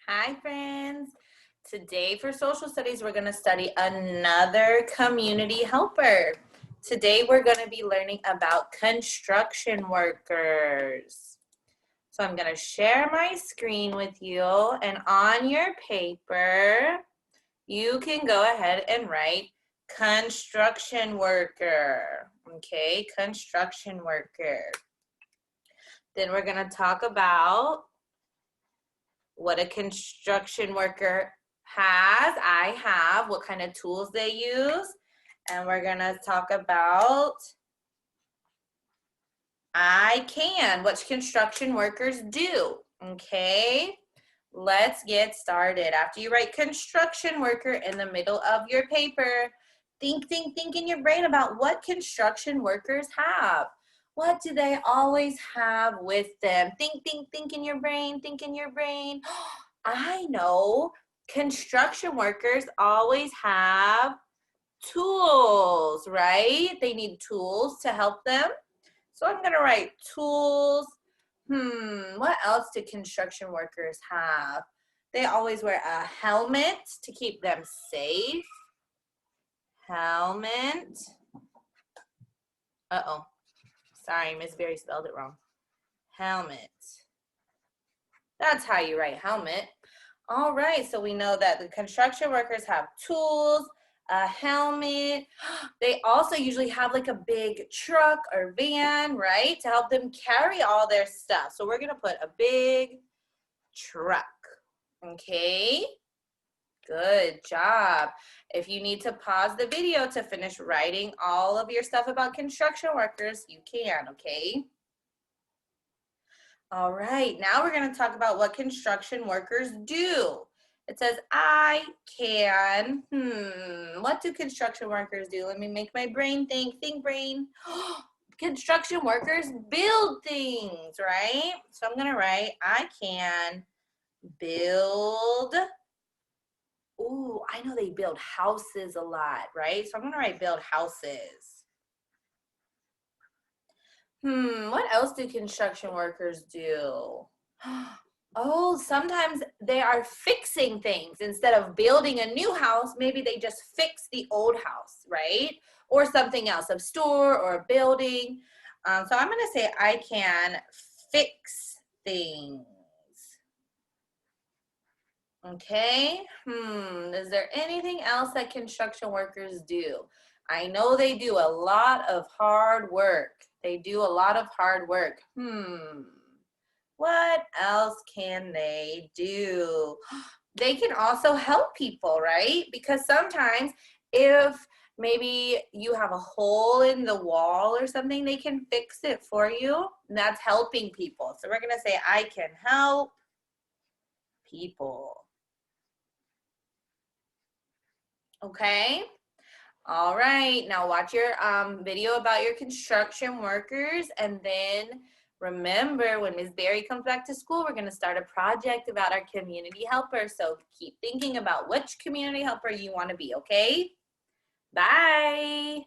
Hi, friends. Today for social studies, we're going to study another community helper. Today, we're going to be learning about construction workers. So I'm going to share my screen with you, and on your paper, you can go ahead and write construction worker. Okay, construction worker. Then we're going to talk about what a construction worker has, what kind of tools they use, and we're gonna talk about what construction workers do, okay? Let's get started. After you write construction worker in the middle of your paper, think in your brain about what construction workers have. What do they always have with them? Think in your brain, think in your brain. I know construction workers always have tools, right? They need tools to help them. So I'm gonna write tools. What else do construction workers have? They always wear a helmet to keep them safe. Helmet. Uh-oh. Sorry, Miss Berry spelled it wrong. Helmet. That's how you write helmet. All right, so we know that the construction workers have tools, a helmet. They also usually have like a big truck or van, right, to help them carry all their stuff. So we're gonna put a big truck, okay? Good job. If you need to pause the video to finish writing all of your stuff about construction workers, you can, okay? All right, now we're going to talk about what construction workers do. It says, I can, what do construction workers do? Let me make my brain think brain. Construction workers build things, right? So I'm going to write, I can build. Ooh, I know they build houses a lot, right? So I'm going to write build houses. What else do construction workers do? Oh, sometimes they are fixing things. Instead of building a new house, maybe they just fix the old house, right? Or something else, a store or a building. So I'm going to say I can fix things. Okay. Is there anything else that construction workers do? I know they do a lot of hard work. They do a lot of hard work. What else can they do? They can also help people, right? Because sometimes if maybe you have a hole in the wall or something, they can fix it for you. And that's helping people. So we're going to say, I can help people. Okay. All right. Now watch your video about your construction workers, and then remember when Ms. Berry comes back to school, we're going to start a project about our community helper. So keep thinking about which community helper you want to be, okay? Bye.